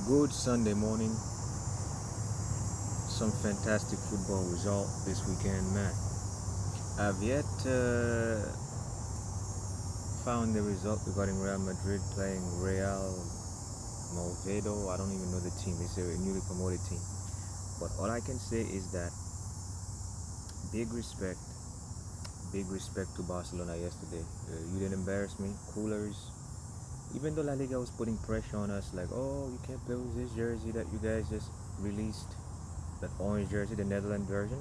Good Sunday morning. Some fantastic football result this weekend, man. I've yet found the result regarding Real Madrid playing Real Movedo. I don't even know the team. It's a newly promoted team. But all I can say is that big respect, big respect to Barcelona yesterday. You didn't embarrass me. Coolers. Even though La Liga was putting pressure on us, like, oh, you can't play with this jersey that you guys just released, that orange jersey, the Netherlands version.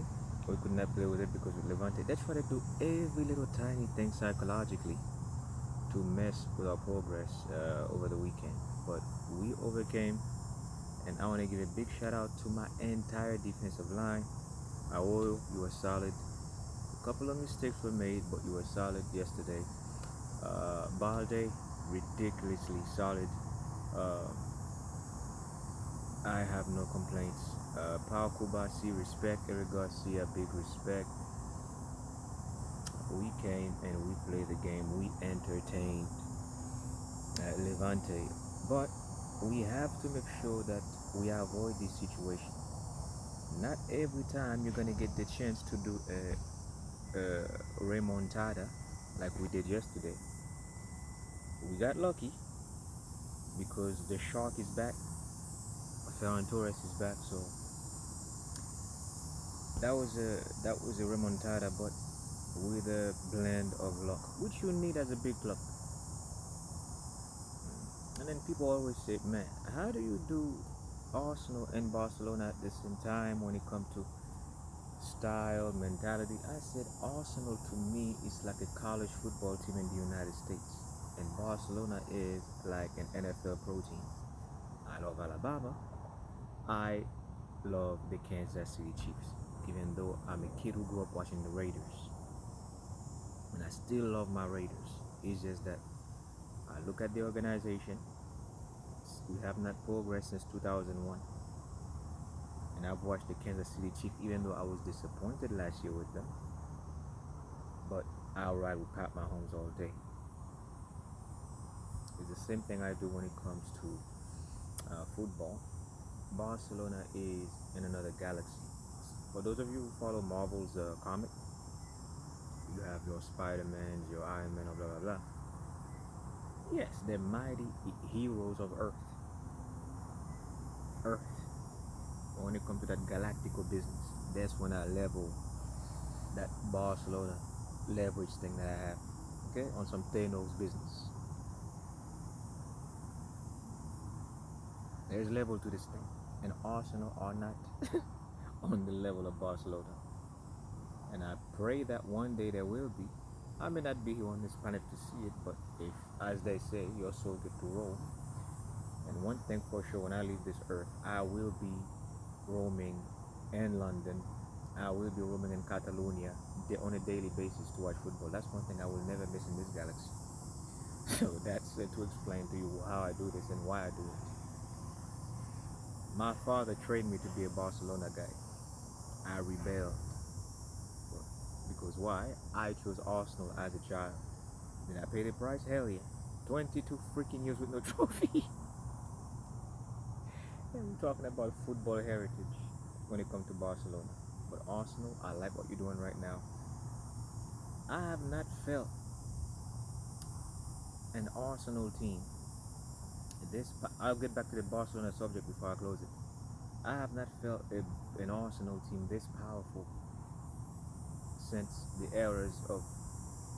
We could not play with it because with Levante, they try to do every little tiny thing psychologically to mess with our progress over the weekend. But we overcame, and I want to give a big shout out to my entire defensive line. Aoyo, you were solid. A couple of mistakes were made, but you were solid yesterday. Balde, ridiculously solid. Uh, I have no complaints. Pau Kubasi, respect. Eric Garcia, big respect. We came and we played the game. We entertained Levante. But we have to make sure that we avoid this situation. Not every time you're going to get the chance to do a remontada like we did yesterday. We got lucky because the shark is back. Ferran Torres is back, so that was a remontada, but with a blend of luck, which you need as a big club. And then people always say, man, how do you do Arsenal and Barcelona at the same time when it comes to style, mentality? I said Arsenal to me is like a college football team in the United States, and Barcelona is like an NFL pro team. I love Alabama. I love the Kansas City Chiefs, even though I'm a kid who grew up watching the Raiders, and I still love my Raiders. It's just that I look at the organization. We have not progressed since 2001, and I've watched the Kansas City Chiefs, even though I was disappointed last year with them. But I'll ride with Pat Mahomes all day. It's the same thing I do when it comes to football. Barcelona is in another galaxy. For those of you who follow Marvel's comic, you have your Spider-Mans, your Iron Man, blah blah blah. Yes, they're mighty heroes of Earth. Earth. But when it comes to that galactical business, that's when I level that Barcelona leverage thing that I have. Okay, on some Thanos business. There's level to this thing, and Arsenal are not on the level of Barcelona. And I pray that one day there will be. I may not be here on this planet to see it, but if, as they say, your soul get to roam. And one thing for sure, when I leave this earth, I will be roaming in London. I will be roaming in Catalonia on a daily basis to watch football. That's one thing I will never miss in this galaxy. So that's to explain to you how I do this and why I do it. My father trained me to be a Barcelona guy. I rebelled. Because why? I chose Arsenal as a child. Did I pay the price? Hell yeah. 22 freaking years with no trophy. And we're talking about football heritage when it comes to Barcelona. But Arsenal, I like what you're doing right now. I have not felt an Arsenal team. I'll get back to the Barcelona subject before I close it. I have not felt an Arsenal team this powerful since the eras of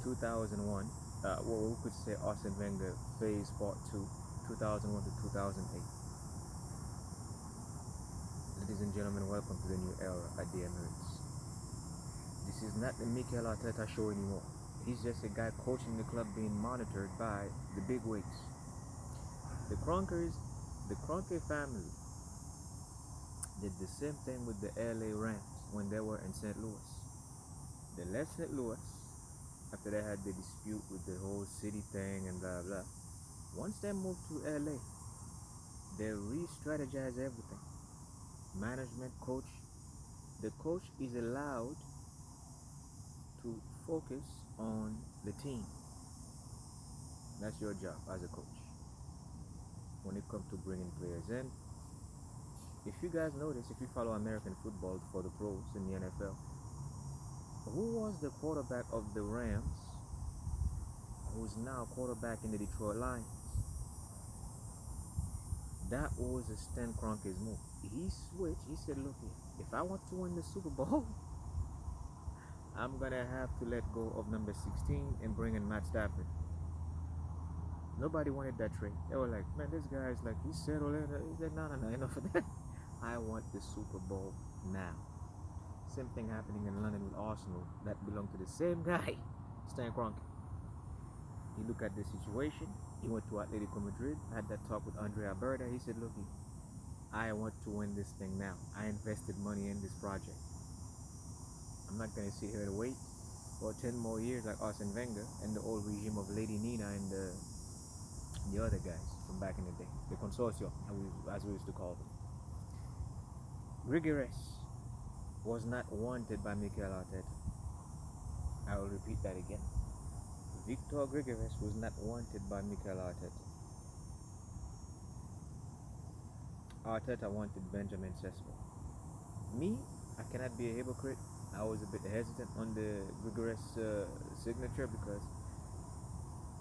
2001. Well, we could say Arsene Wenger phase part 2, 2001 to 2008. Ladies and gentlemen, welcome to the new era at the Emirates. This is not the Mikel Arteta show anymore. He's just a guy coaching the club being monitored by the big wigs. The Kroenke family did the same thing with the LA Rams when they were in St. Louis. They left St. Louis after they had the dispute with the whole city thing and blah blah. Once they moved to LA, they re-strategized everything. Management, coach. The coach is allowed to focus on the team. That's your job as a coach. When it comes to bringing players in, if you guys notice, if you follow American football for the pros in the NFL, who was the quarterback of the Rams, who's now quarterback in the Detroit Lions? That was a Stan Kroenke's move. He switched. He said, "Look here, if I want to win the Super Bowl, I'm gonna have to let go of number 16 and bring in Matt Stafford." Nobody wanted that trade. They were like, "Man, this guy's like, he's settled in." He said, "No, enough of that. I want the Super Bowl now." Same thing happening in London with Arsenal that belonged to the same guy, Stan Kroenke. He looked at the situation. He went to Atletico Madrid, had that talk with Andre Alberta. He said, "Look, I want to win this thing now. I invested money in this project. I'm not going to sit here to wait for 10 more years like Arsene Wenger and the old regime of Lady Nina and the other guys from back in the day, the consortium, as we used to call them." Rigorous was not wanted by Mikel Arteta. I will repeat that again. Victor Gregores was not wanted by Mikel Arteta. Arteta wanted Benjamin Sesko. Me, I cannot be a hypocrite. I was a bit hesitant on the Gregores signature because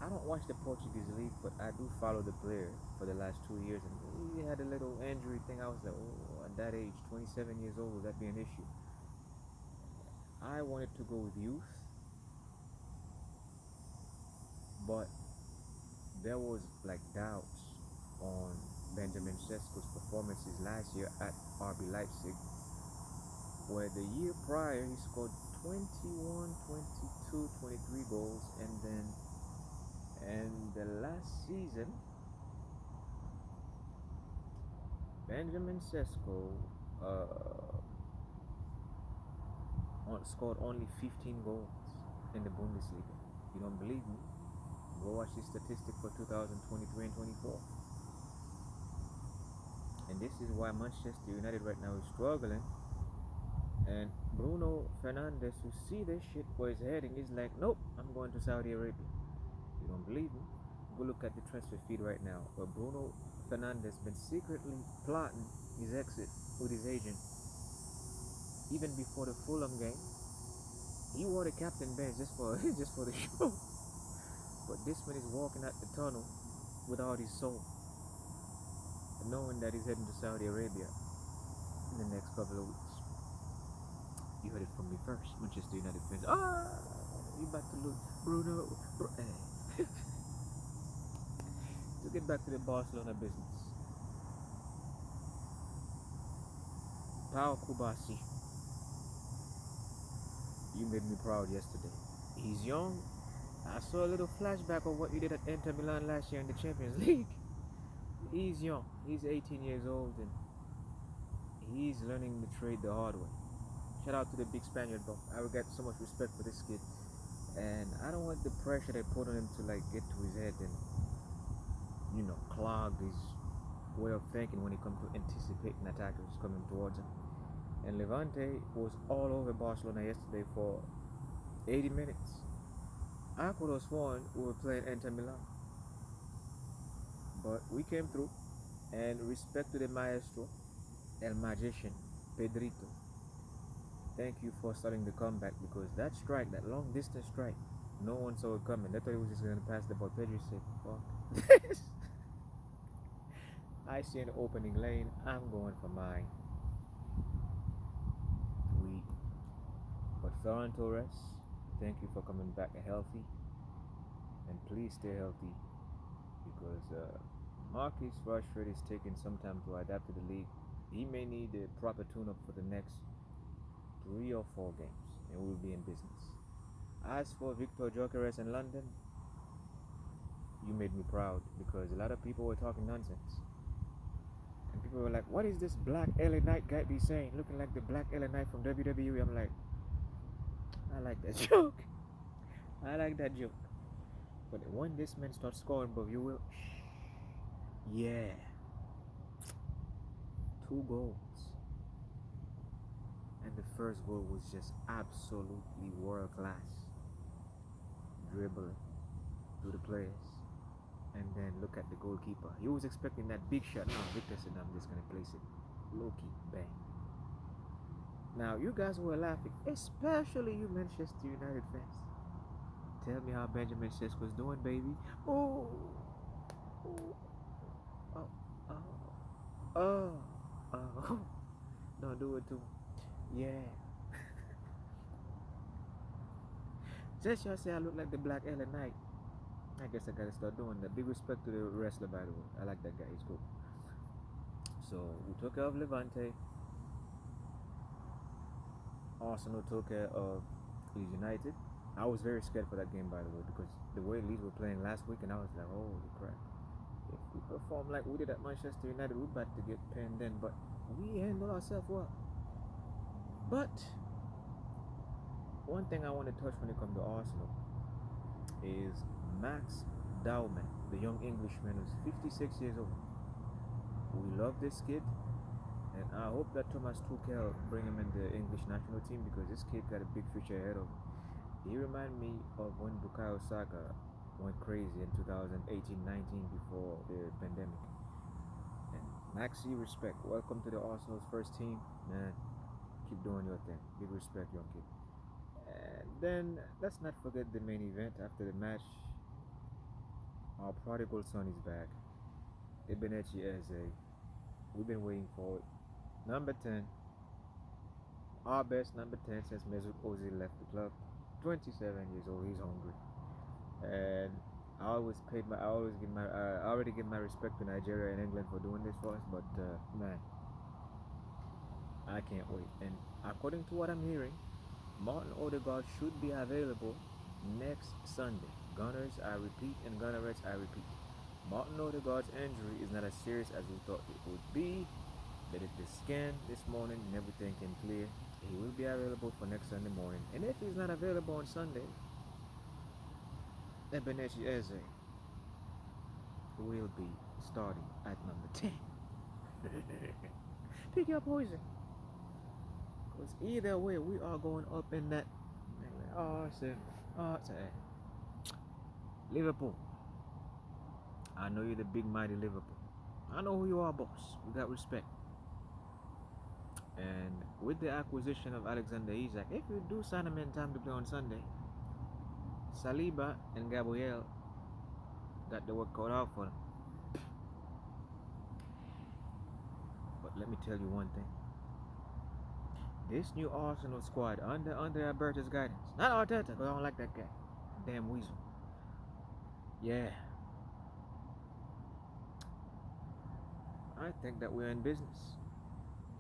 I don't watch the Portuguese league, but I do follow the player for the last 2 years, and he had a little injury thing. I was like, oh, at that age, 27 years old, would that be an issue? I wanted to go with youth, but there was like doubts on Benjamin Sesko's performances last year at RB Leipzig, where the year prior he scored 21, 22, 23 goals, and the last season Benjamin Sesko scored only 15 goals in the Bundesliga. You don't believe me? Go watch the statistic for 2023 and 24. And this is why Manchester United right now is struggling. And Bruno Fernandes, who see this shit where it's heading, is like, nope, I'm going to Saudi Arabia. You don't believe me? Go look at the transfer feed right now, where Bruno Fernandes been secretly plotting his exit with his agent. Even before the Fulham game, he wore the captain bench just for the show. But this man is walking out the tunnel without his soul, knowing that he's heading to Saudi Arabia in the next couple of weeks. You heard it from me first, Manchester United fans. You about to lose, Bruno. To get back to the Barcelona business, Pau Kubasi, you made me proud yesterday. He's young. I saw a little flashback of what he did at Inter Milan last year in the Champions League. He's young. He's 18 years old and he's learning the trade the hard way. Shout out to the big Spaniard, though. I will get so much respect for this kid. And I don't want the pressure they put on him to like get to his head and, clog his way of thinking when it comes to anticipating attackers coming towards him. And Levante was all over Barcelona yesterday for 80 minutes. I could have sworn we were playing Inter Milan. But we came through, and respect to the maestro, El Magician, Pedrito. Thank you for starting the comeback, because that strike, that long distance strike, no one saw it coming. They thought he was just going to pass the ball. Pedro said, fuck this. I see an opening lane, I'm going for mine. But Ferran Torres, thank you for coming back healthy, and please stay healthy, because Marcus Rashford is taking some time to adapt to the league. He may need a proper tune-up for the next 3 or 4 games, and we'll be in business. As for Victor Gyökeres in London, you made me proud, because a lot of people were talking nonsense. And people were like, what is this Black LA Knight guy be saying? Looking like the Black LA Knight from WWE. I'm like, I like that joke. I like that joke. But when this man starts scoring, bro, you will. Yeah. 2 goals. And the first goal was just absolutely world class. Dribbling through the players. And then look at the goalkeeper. He was expecting that big shot. No, Victor said, I'm just going to place it. low-key bang. Now, you guys were laughing, especially you Manchester United fans. Tell me how Benjamin Sesko's doing, baby. Oh, oh, oh, oh, oh, oh. Don't do it to me. Yeah. Just y'all say I look like the Black Ellen Knight. I guess I gotta start doing that. Big respect to the wrestler, by the way. I like that guy. He's cool. So we took care of Levante. Arsenal took care of Leeds United. I was very scared for that game, by the way, because the way Leeds were playing last week, and I was like, holy crap. If we perform like we did at Manchester United, we're about to get pinned in. But we handled ourselves well. But one thing I want to touch when it comes to Arsenal is Max Dowman, the young Englishman who's 56 years old. We love this kid, and I hope that Thomas Tuchel bring him in the English national team because this kid got a big future ahead of him. He reminded me of when Bukayo Saka went crazy in 2018-19 before the pandemic. And Maxi, respect. Welcome to the Arsenal's first team, man. Keep doing your thing. Big respect, young kid. And then let's not forget the main event after the match. Our prodigal son is back. Ebenechi Eze. We've been waiting for it. Number 10. Our best number 10 since Mesut Ozil left the club. 27 years old. He's hungry. And I always give my respect to Nigeria and England for doing this for us. But man, I can't wait. And according to what I'm hearing, Martin Odegaard should be available next Sunday. Gunners, I repeat, and Gunnerettes, I repeat. Martin Odegaard's injury is not as serious as we thought it would be. They did the scan this morning and everything came clear. He will be available for next Sunday morning. And if he's not available on Sunday, Ebenechi Eze will be starting at number 10. Pick your poison. Because either way, we are going up in that. Liverpool. I know you're the big mighty Liverpool. I know who you are, boss. We got respect. And with the acquisition of Alexander Isak, if you do sign him in time to play on Sunday, Saliba and Gabriel got the work cut out for them. But let me tell you one thing. This new Arsenal squad under Alberto's guidance, not Arteta, because I don't like that guy. Damn weasel. Yeah. I think that we're in business.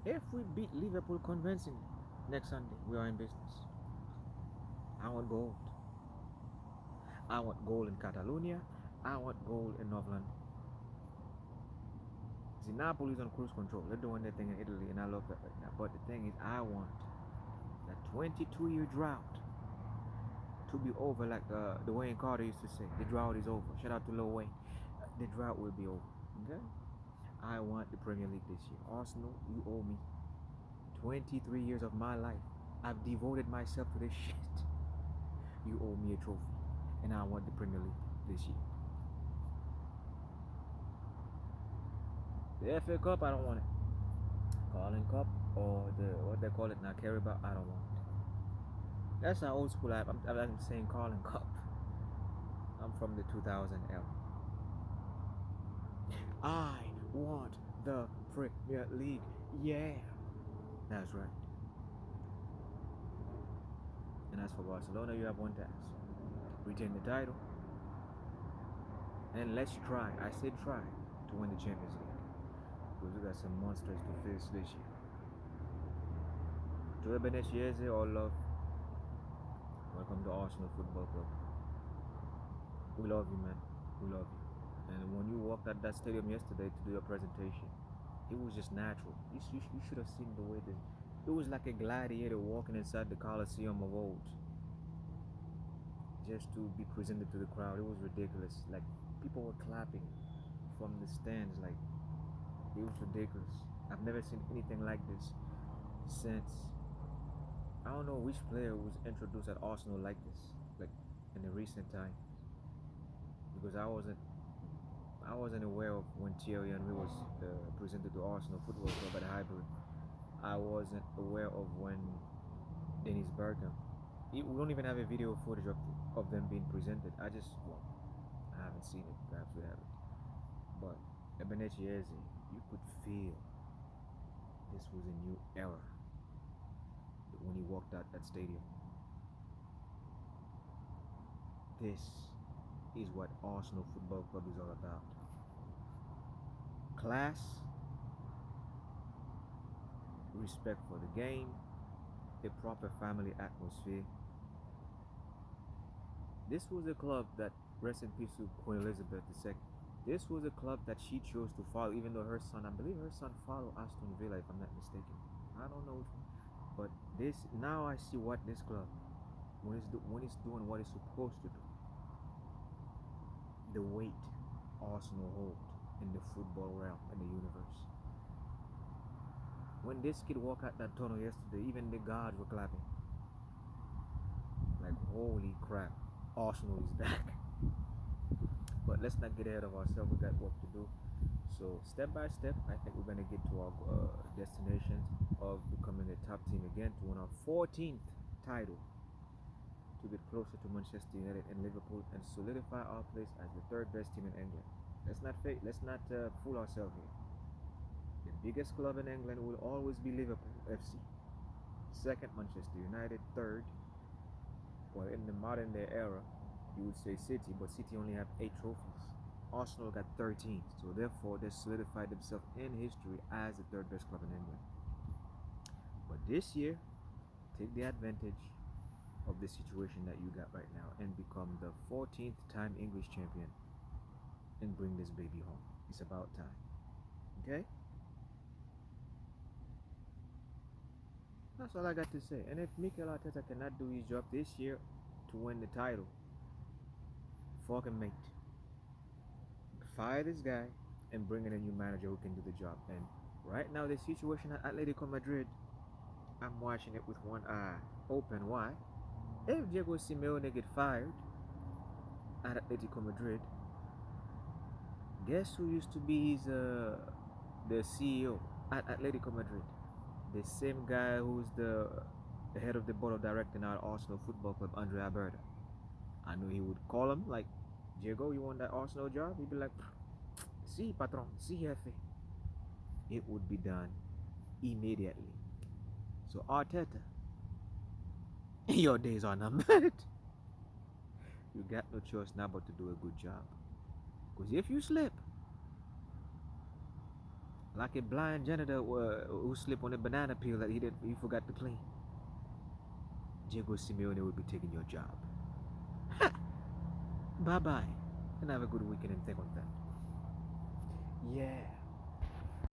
If we beat Liverpool convincingly next Sunday, we are in business. I want gold. I want gold in Catalonia. I want gold in North London. See, Napoli's on cruise control. They're doing their thing in Italy, and I love that right now. But the thing is, I want that 22-year drought to be over, like the Wayne Carter used to say. The drought is over. Shout out to Lil Wayne. The drought will be over. Okay? I want the Premier League this year. Arsenal, you owe me 23 years of my life. I've devoted myself to this shit. You owe me a trophy. And I want the Premier League this year. The FA Cup, I don't want it. Carling Cup or what they call it now, Carabao, I don't want it. That's how old school I'm saying Carling Cup. I'm from the 2000 era. I want the Premier League. Yeah. That's right. And as for Barcelona, you have one task. Retain the title. And let's try, I said try, to win the Champions League. Because we got some monsters to face this year. To Ebenechi Eze, all love. Welcome to Arsenal Football Club. We love you, man. We love you. And when you walked at that stadium yesterday to do your presentation, it was just natural. You should have seen the way it was like a gladiator walking inside the Colosseum of old. Just to be presented to the crowd. It was ridiculous. Like, people were clapping from the stands. Like, it was ridiculous. I've never seen anything like this since. I don't know which player was introduced at Arsenal like this, like in the recent time. Because I wasn't I wasn't aware of when Thierry Henry was presented to Arsenal Football Club at Highbury. I wasn't aware of when Dennis Bergkamp. We don't even have a video footage of them being presented. Well, I haven't seen it. Perhaps we have it. But Ebenezer Eze, you could feel this was a new era when he walked out that stadium. This is what Arsenal Football Club is all about. Class, respect for the game, a proper family atmosphere. This was a club that, rest in peace to Queen Elizabeth II, this was a club that she chose to follow, even though her son, I believe her son followed Aston Villa, if I'm not mistaken. I don't know, but now I see what this club, when it's doing what it's supposed to do, the weight Arsenal hold in the football realm and the universe. When this kid walked out that tunnel yesterday, even the gods were clapping. Like, holy crap, Arsenal is back. But let's not get ahead of ourselves. We got work to do. So step by step, I think we're gonna get to our destinations of becoming a top team again, to win our 14th title, to get closer to Manchester United and Liverpool, and solidify our place as the third best team in England. Let's not fool ourselves here. The biggest club in England will always be Liverpool FC. Second, Manchester United. Third, well, in the modern day era, you would say City, but City only have 8 trophies. Arsenal got 13, so therefore they solidified themselves in history as the third best club in England. But this year, take the advantage of the situation that you got right now and become the 14th time English champion and bring this baby home. It's about time. Okay? That's all I got to say. And if Mikel Arteta cannot do his job this year to win the title, fucking mate, fire this guy and bring in a new manager who can do the job. And right now, the situation at Atletico Madrid, I'm watching it with one eye open. Why? If Diego Simeone get fired at Atletico Madrid, guess who used to be the CEO at Atletico Madrid? The same guy who's the head of the board of directors now at Arsenal Football Club, Andre Alberta. I knew he would call him like, Diego, you want that Arsenal job? He'd be like, si, patron, si, jefe. It would be done immediately. So Arteta, your days are numbered. You got no choice now but to do a good job. Because if you slip, like a blind janitor who slipped on a banana peel that he forgot to clean, Diego Simeone will be taking your job. Bye bye, and have a good weekend and think on that. Yeah.